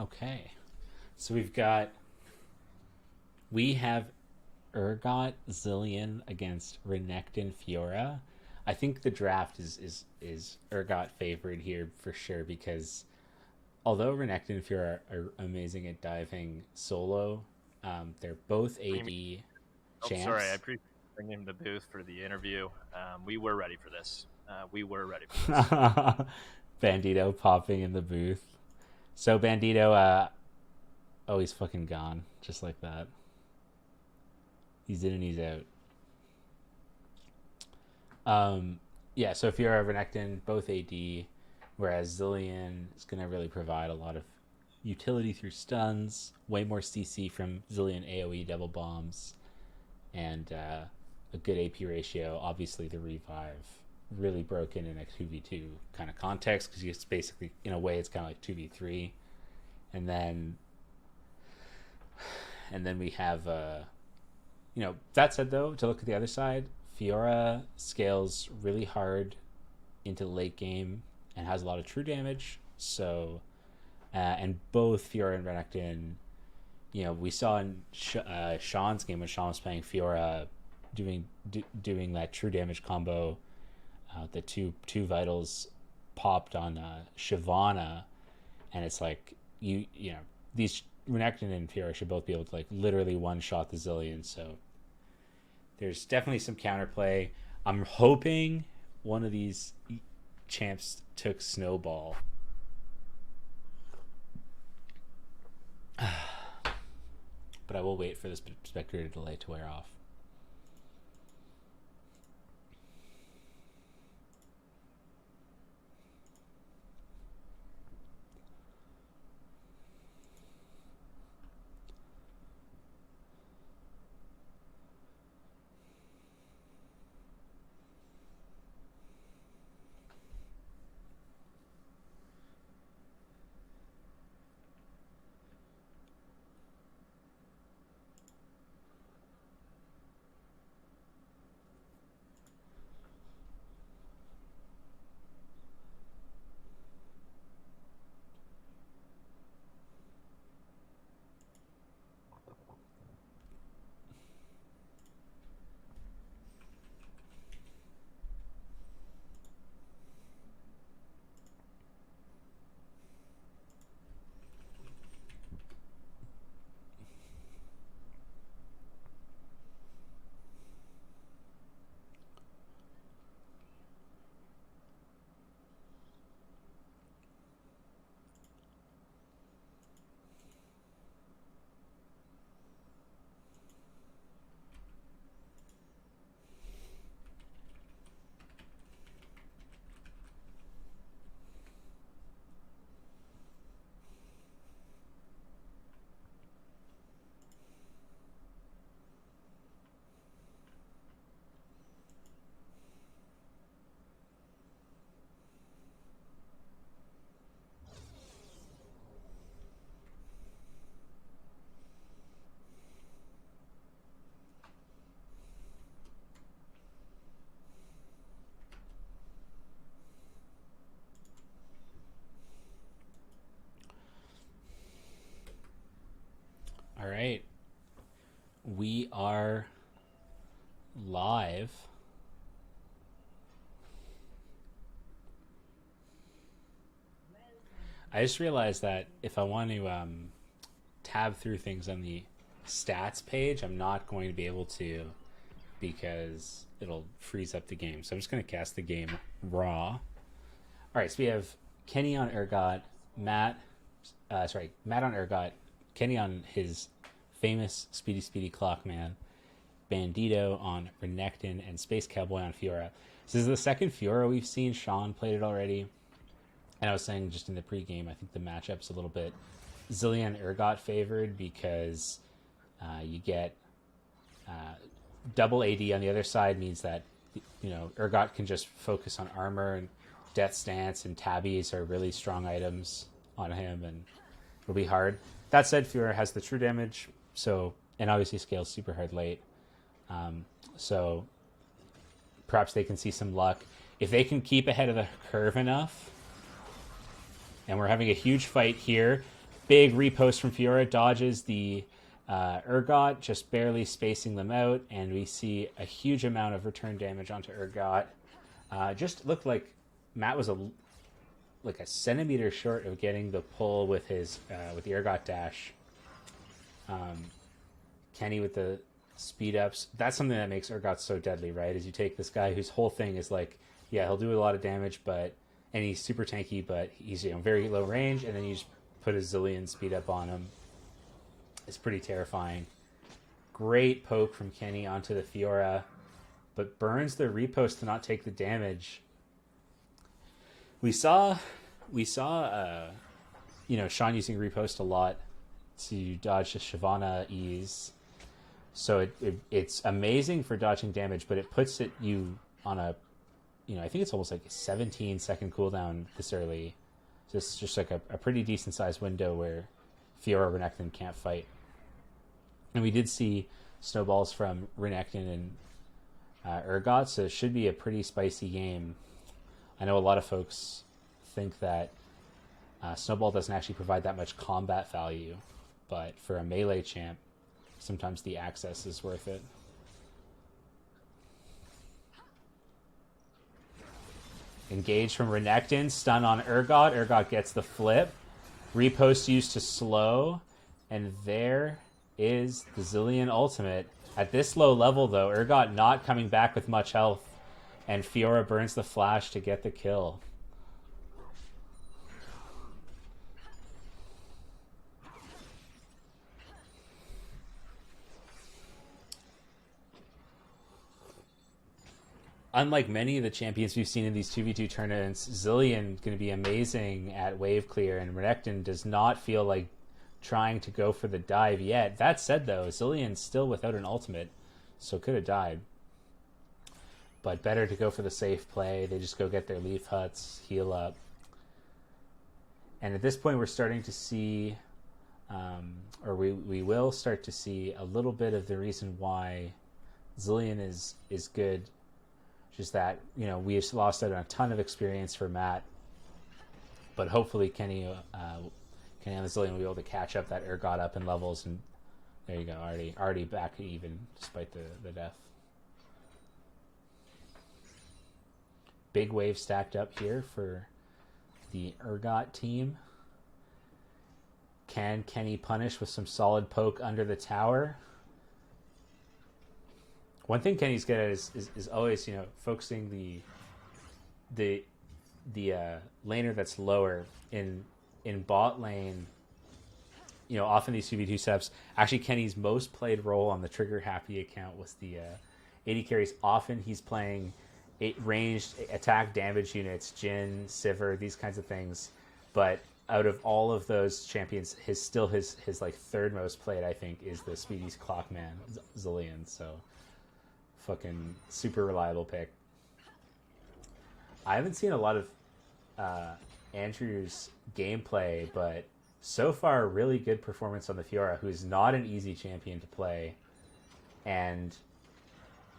Okay. So we have Urgot Zillion against Renekton Fiora. I think the draft is Urgot favored here for sure because although Renekton and Fiora are amazing at diving solo, they're both Bring me. AD Oh, sorry. I champs. appreciate bringing him the booth for the interview. We were ready for this. We were ready for this. Bandito popping in the booth. So Bandito, oh, he's fucking gone, just like that. He's in and he's out. Yeah, so Fiora, Renekton, both AD, whereas Zillion is going to really provide a lot of utility through stuns, way more CC from Zillion AoE double bombs, and a good AP ratio. Obviously, the revive really broken in a 2v2 kind of context because it's basically, in a way, it's kind of like 2v3. And then we have that said, though, to look at the other side, Fiora scales really hard into the late game and has a lot of true damage. So, and both Fiora and Renekton, we saw in Sean's game when Sean was playing Fiora, doing that true damage combo. The two vitals popped on Shyvana, and it's like these Renekton and Fiora should both be able to like literally one shot the Zillion. So there's definitely some counterplay. I'm hoping one of these champs took Snowball. But I will wait for this spectator delay to wear off. All right, we are live. I just realized that if I want to tab through things on the stats page, I'm not going to be able to because it'll freeze up the game. So I'm just going to cast the game raw. All right, so we have Kenny on Urgot, Matt on Urgot, Kenny on his famous Speedy Clockman, Bandito on Renekton, and Space Cowboy on Fiora. So this is the second Fiora we've seen. Sean played it already. And I was saying just in the pregame, I think the matchup's a little bit Zillion Urgot favored because you get double AD on the other side means that Urgot can just focus on armor, and Death Stance and Tabbies are really strong items on him, and it'll be hard. That said, Fiora has the true damage, and obviously scales super hard late. So perhaps they can see some luck if they can keep ahead of the curve enough. And we're having a huge fight here. Big repost from Fiora, dodges the Urgot, just barely spacing them out, and we see a huge amount of return damage onto Urgot. Just looked like Matt was like a centimeter short of getting the pull with his with the Urgot dash. Kenny with the speed ups. That's something that makes Urgot so deadly, right? Is you take this guy whose whole thing is like, yeah, he'll do a lot of damage, and he's super tanky, but he's very low range, and then you just put a zillion speed up on him. It's pretty terrifying. Great poke from Kenny onto the Fiora, but burns the repost to not take the damage. We saw Sean using repost a lot to dodge the Shyvana E's. So it's amazing for dodging damage, but it puts you on a, I think it's almost like a 17-second cooldown this early. So it's just like a pretty decent sized window where Fiora Renekton can't fight. And we did see snowballs from Renekton and Urgot, so it should be a pretty spicy game. I know a lot of folks think that Snowball doesn't actually provide that much combat value, but for a melee champ, sometimes the access is worth it. Engage from Renekton, stun on Urgot. Urgot gets the flip. Repost used to slow, and there is the Zilean ultimate. At this low level, though, Urgot not coming back with much health, and Fiora burns the flash to get the kill. Unlike many of the champions we've seen in these 2v2 tournaments, Zilean going to be amazing at wave clear, and Renekton does not feel like trying to go for the dive yet. That said, though, Zilean's still without an ultimate, so could have died. But better to go for the safe play. They just go get their leaf huts, heal up. And at this point, we're starting to see, or we will start to see a little bit of the reason why Zilean is good. Just that, we just lost out on a ton of experience for Matt. But hopefully Kenny on the Zilean will be able to catch up that Urgot up in levels, and there you go, already back even despite the death. Big wave stacked up here for the Urgot team. Can Kenny punish with some solid poke under the tower? One thing Kenny's good at is always, focusing the laner that's lower in bot lane. Often these 2v2 setups. Actually, Kenny's most played role on the Trigger Happy account was the AD carries. Often he's playing ranged attack damage units, Jhin, Sivir, these kinds of things. But out of all of those champions, his like third most played, I think, is the Speedy's Clockman Zilean. So fucking super reliable pick. I haven't seen a lot of Andrew's gameplay, but so far really good performance on the Fiora, who's not an easy champion to play. And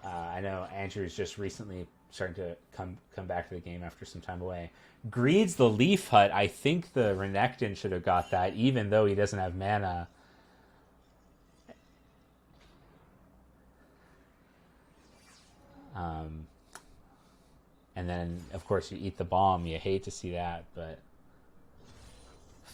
I know Andrew's just recently starting to come back to the game after some time away. Greed's the Leaf Hut. I think the Renekton should have got that, even though he doesn't have mana. And then, of course, you eat the bomb. You hate to see that, but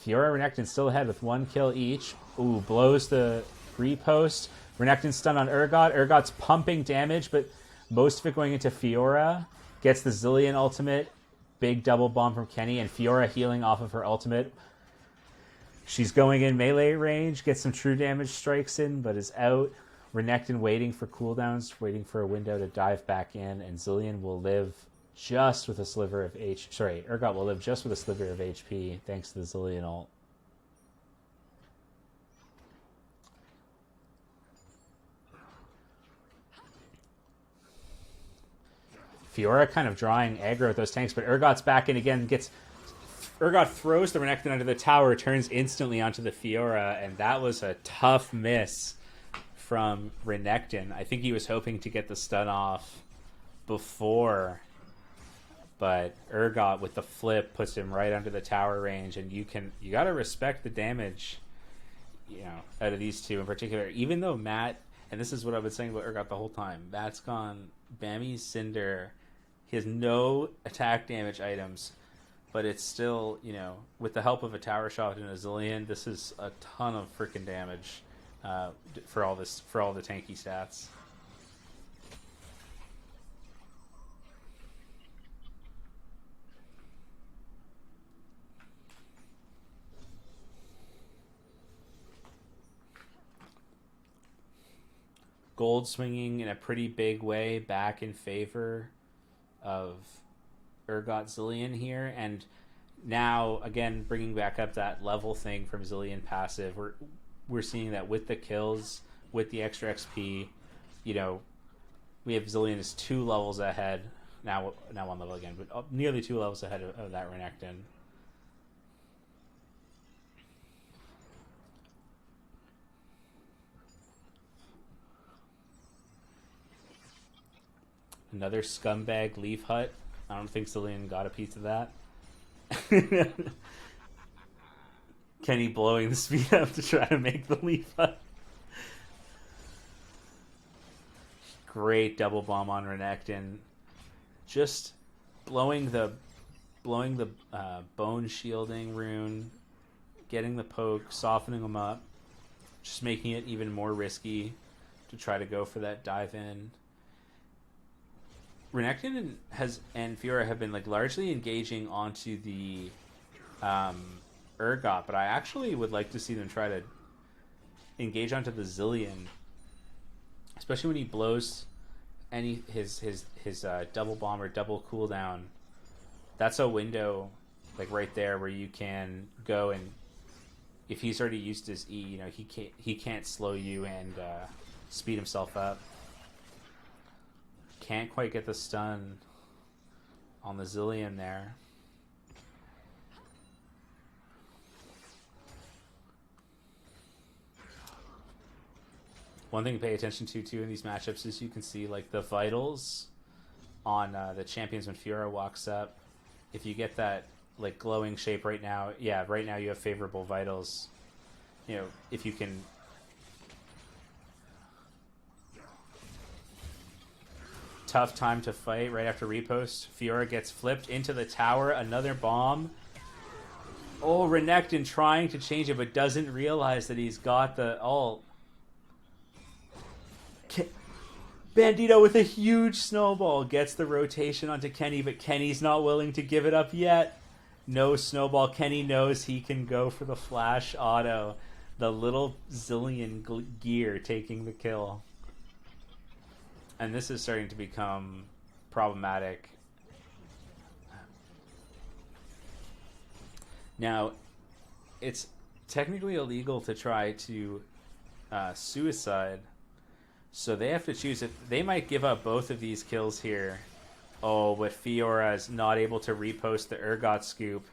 Fiora Renekton still ahead with 1 kill each. Ooh, blows the repost. Renekton stun on Urgot. Urgot's pumping damage, but most of it going into Fiora. Gets the Zilean ultimate. Big double bomb from Kenny, and Fiora healing off of her ultimate. She's going in melee range, gets some true damage strikes in, but is out. Renekton waiting for cooldowns, waiting for a window to dive back in, and Zilean will live just with a sliver of Urgot will live just with a sliver of HP, thanks to the Zilean ult. Fiora kind of drawing aggro with those tanks, but Urgot's back in again, Urgot throws the Renekton under the tower, turns instantly onto the Fiora, and that was a tough miss from Renekton. I think he was hoping to get the stun off before But Urgot with the flip puts him right under the tower range, and you got to respect the damage, out of these two in particular. Even though Matt, and this is what I've been saying about Urgot the whole time, Matt's gone Bammy Cinder. He has no attack damage items, but it's still, with the help of a tower shot and a Zilean, this is a ton of freaking damage for all the tanky stats. Gold swinging in a pretty big way back in favor of Urgot Zilean here, and now again bringing back up that level thing from Zilean passive. We're seeing that with the kills, with the extra XP, we have Zilean is 2 levels ahead now 1 level again, but nearly 2 levels ahead of that Renekton. Another scumbag Leaf Hut. I don't think Zilean got a piece of that. Kenny blowing the speed up to try to make the Leaf Hut. Great double bomb on Renekton. Just blowing the bone shielding rune, getting the poke, softening them up, just making it even more risky to try to go for that dive in. Renekton and Fiora have been largely engaging onto the Urgot, but I actually would like to see them try to engage onto the Zilean, especially when he blows his double bomb or double cooldown. That's a window right there where you can go, and if he's already used his E, he can't slow you and speed himself up. Can't quite get the stun on the Zilean there. One thing to pay attention to too in these matchups is you can see the vitals on the champions when Fiora walks up. If you get that glowing shape right now, right now you have favorable vitals. If you can. Tough time to fight right after repost. Fiora gets flipped into the tower. Another bomb. Oh, Renekton trying to change it, but doesn't realize that he's got the ult. Bandito with a huge snowball gets the rotation onto Kenny, but Kenny's not willing to give it up yet. No snowball. Kenny knows he can go for the flash auto. The little Zilean gear taking the kill. And this is starting to become problematic. Now, it's technically illegal to try to suicide, so they have to choose it. They might give up both of these kills here. Oh, but Fiora is not able to repost the Urgot scoop.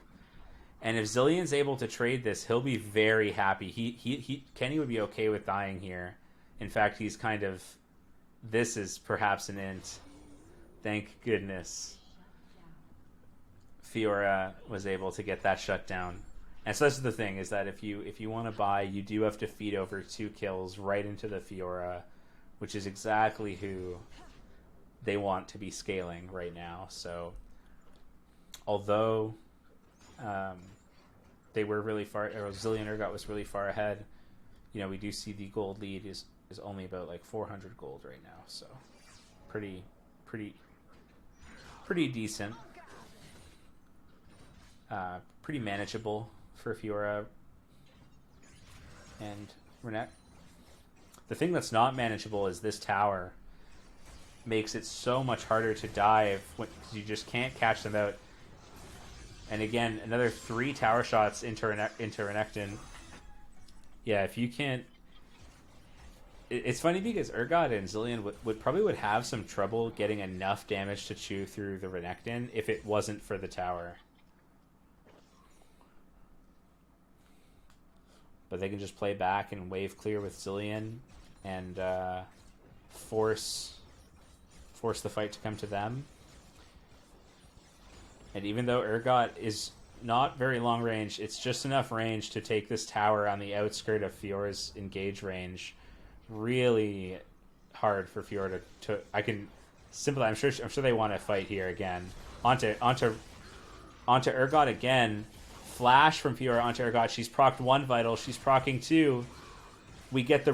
And if Zilean's able to trade this, he'll be very happy. Kenny would be okay with dying here. In fact, he's kind of... This is perhaps an int. Thank goodness Fiora was able to get that shut down. And so this is the thing, is that if you want to buy, you do have to feed over 2 kills right into the Fiora, which is exactly who they want to be scaling right now. So although they were really far, or Zilean Urgot was really far ahead, we do see the gold lead is only about 400 gold right now, so pretty decent, pretty manageable for Fiora and Renekton. The thing that's not manageable is this tower makes it so much harder to dive when you just can't catch them out. And again, another 3 tower shots into Renekton. Yeah, if you can't. It's funny because Urgot and Zilean would probably have some trouble getting enough damage to chew through the Renekton if it wasn't for the tower. But they can just play back and wave clear with Zilean and force the fight to come to them. And even though Urgot is not very long range, it's just enough range to take this tower on the outskirt of Fiora's engage range. Really hard for Fiora to I can simply I'm sure they want to fight here again. Onto Urgot again. Flash from Fiora onto Urgot. She's procced 1 vital. She's proccing 2. We get the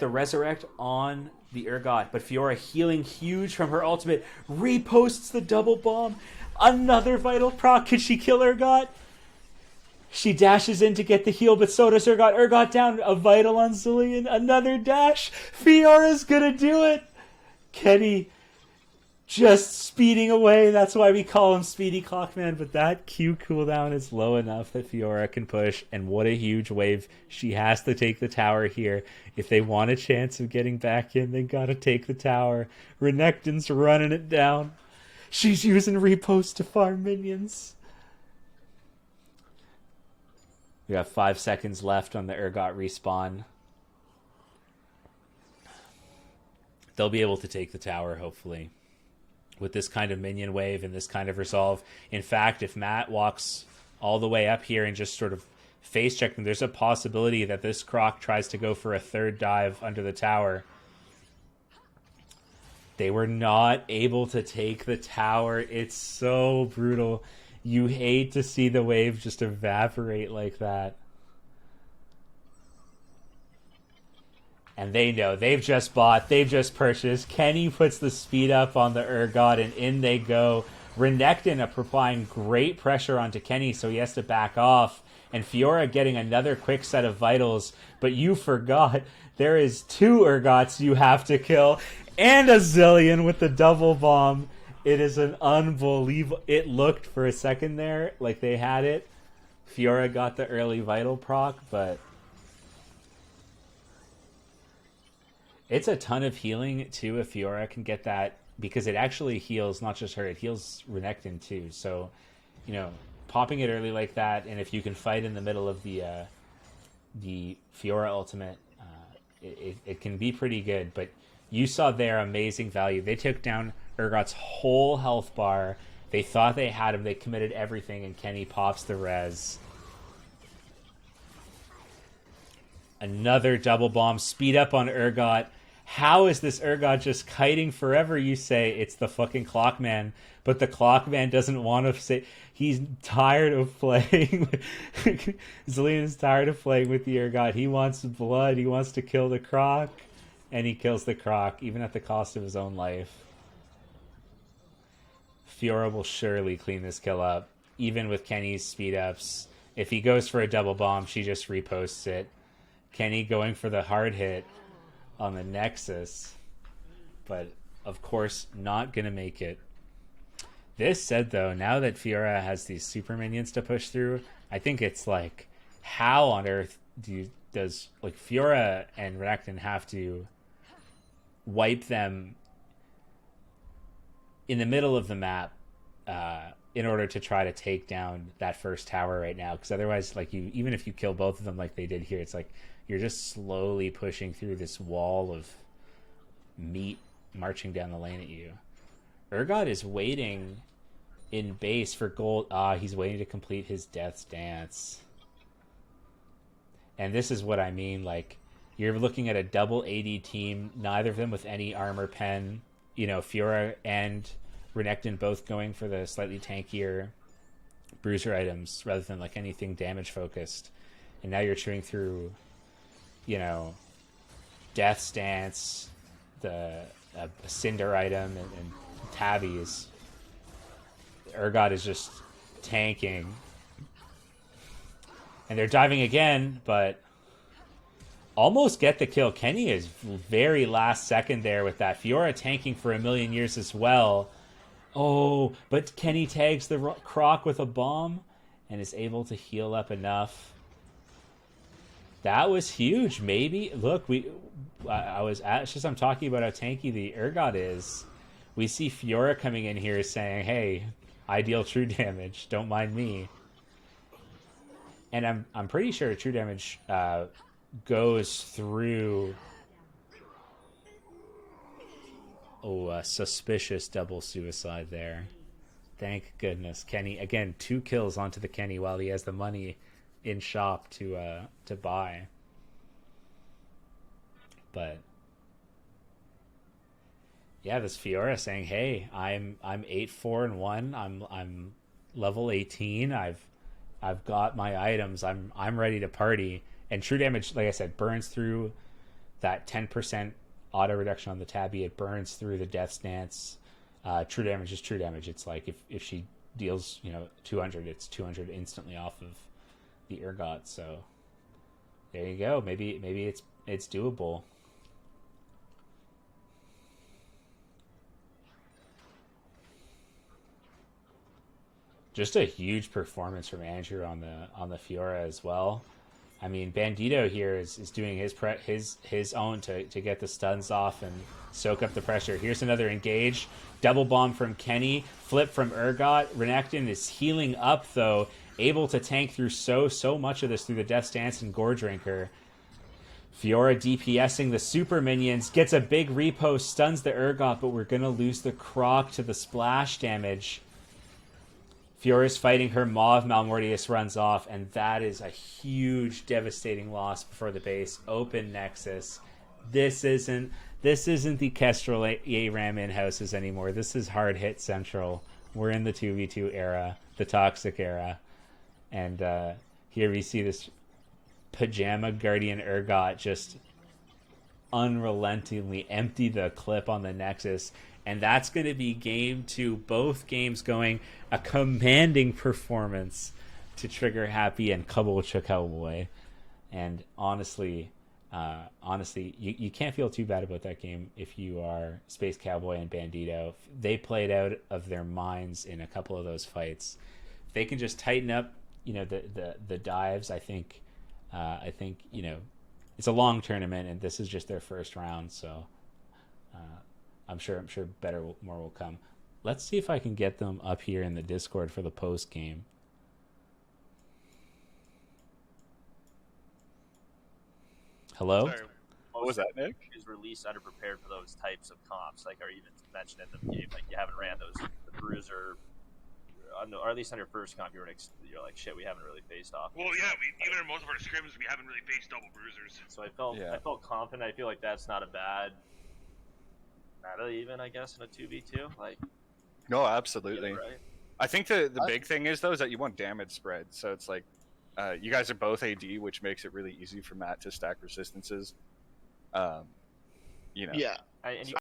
resurrect on the Urgot, but Fiora healing huge from her ultimate. Reposts the double bomb. Another vital proc. Can she kill Urgot? She dashes in to get the heal, but so does Urgot. Urgot down. A vital on Zilean. Another dash. Fiora's gonna do it. Kenny just speeding away. That's why we call him Speedy Clockman. But that Q cooldown is low enough that Fiora can push. And what a huge wave. She has to take the tower here. If they want a chance of getting back in, they gotta take the tower. Renekton's running it down. She's using repost to farm minions. We got 5 seconds left on the Urgot respawn. They'll be able to take the tower, hopefully, with this kind of minion wave and this kind of resolve. In fact, if Matt walks all the way up here and just sort of face check them, there's a possibility that this Croc tries to go for a 3rd dive under the tower. They were not able to take the tower. It's so brutal. You hate to see the wave just evaporate like that. And they know. They've just bought. They've just purchased. Kenny puts the speed up on the Urgot, and in they go. Renekton applying great pressure onto Kenny, so he has to back off. And Fiora getting another quick set of vitals. But you forgot. There is 2 Urgots you have to kill. And a Zilean with the double bomb. It is an unbelievable... It looked for a second there like they had it. Fiora got the early vital proc, but... It's a ton of healing, too, if Fiora can get that. Because it actually heals not just her, it heals Renekton, too. So, you know, popping it early like that, and if you can fight in the middle of the Fiora ultimate, it can be pretty good. But you saw their amazing value. They took down Urgot's whole health bar. They thought they had him. They committed everything, and Kenny pops the res. Another double bomb. Speed up on Urgot. How is this Urgot just kiting forever, you say? It's the fucking Clockman. But the Clockman doesn't want to say... He's tired of playing. Zilean is tired of playing with the Urgot. He wants blood. He wants to kill the Croc. And he kills the Croc, even at the cost of his own life. Fiora will surely clean this kill up, even with Kenny's speed ups. If he goes for a double bomb, she just reposts it. Kenny going for the hard hit on the Nexus, but of course not going to make it. This said, though, now that Fiora has these super minions to push through, I think it's like, how on earth does Fiora and Renekton have to wipe them in the middle of the map in order to try to take down that first tower right now? Because otherwise, even if you kill both of them like they did here, it's like you're just slowly pushing through this wall of meat marching down the lane at you. Urgot is waiting in base for gold. He's waiting to complete his Death's Dance. And this is what I mean, you're looking at a double AD team, neither of them with any armor pen. You know, Fiora and Renekton both going for the slightly tankier bruiser items rather than anything damage focused. And now you're chewing through, Death's Dance, the Cinder item, and Tabbies. Urgot is just tanking. And they're diving again, but almost get the kill. Kenny is very last second there with that. Fiora tanking for a million years as well. Oh, but Kenny tags the Croc with a bomb and is able to heal up enough. That was huge. Maybe, look, I'm talking about how tanky the Urgot is. We see Fiora coming in here saying, hey, I deal true damage. Don't mind me. And I'm pretty sure true damage goes through... Oh, a suspicious double suicide there. Thank goodness. Kenny, again, 2 kills onto the Kenny while he has the money in shop to buy. But yeah, this Fiora saying, "Hey, I'm 8-4-1. I'm level 18. I've got my items. I'm ready to party." And true damage, like I said, burns through that 10% auto reduction on the tabby. It burns through the death stance. True damage is true damage. It's like if she deals 200, it's 200 instantly off of the Urgot. So there you go. Maybe it's doable. Just a huge performance from Andrew on the Fiora as well. I mean, Bandito here is doing his own to get the stuns off and soak up the pressure. Here's another engage. Double bomb from Kenny. Flip from Urgot. Renekton is healing up, though. Able to tank through so much of this through the Death Stance and Gore Drinker. Fiora DPSing the super minions. Gets a big repost. Stuns the Urgot, but we're going to lose the Croc to the splash damage. Fiora's fighting her Mauve. Malmortius runs off, and that is a huge, devastating loss before the base. Open Nexus. This isn't the Kestrel ARAM in-houses anymore. This is hard hit central. We're in the 2v2 era, the toxic era. And here we see this Pajama Guardian Urgot just unrelentingly empty the clip on the Nexus. And that's going to be game 2. Both games going a commanding performance to trigger Happy and Caboolture Cowboy. And honestly, you can't feel too bad about that game if you are Space Cowboy and Bandito. They played out of their minds in a couple of those fights. If they can just tighten up, the dives. I think it's a long tournament, and this is just their first round. So. I'm sure more will come. Let's see if I can get them up here in the Discord for the post game. Hello? Sorry, what was that, Nick? Is released underprepared for those types of comps, like, or even mentioned in the game, like you haven't ran the Bruiser, or at least on your first comp, you're like, shit, we haven't really faced off. Well, yeah, even in most of our scrims, we haven't really faced double Bruisers. So I felt confident. I feel like that's not a bad. Not even, I guess, in a 2v2. Like, no, absolutely. Right? I think the big thing is, though, is that you want damage spread. So it's like, you guys are both AD, which makes it really easy for Matt to stack resistances. Yeah. And you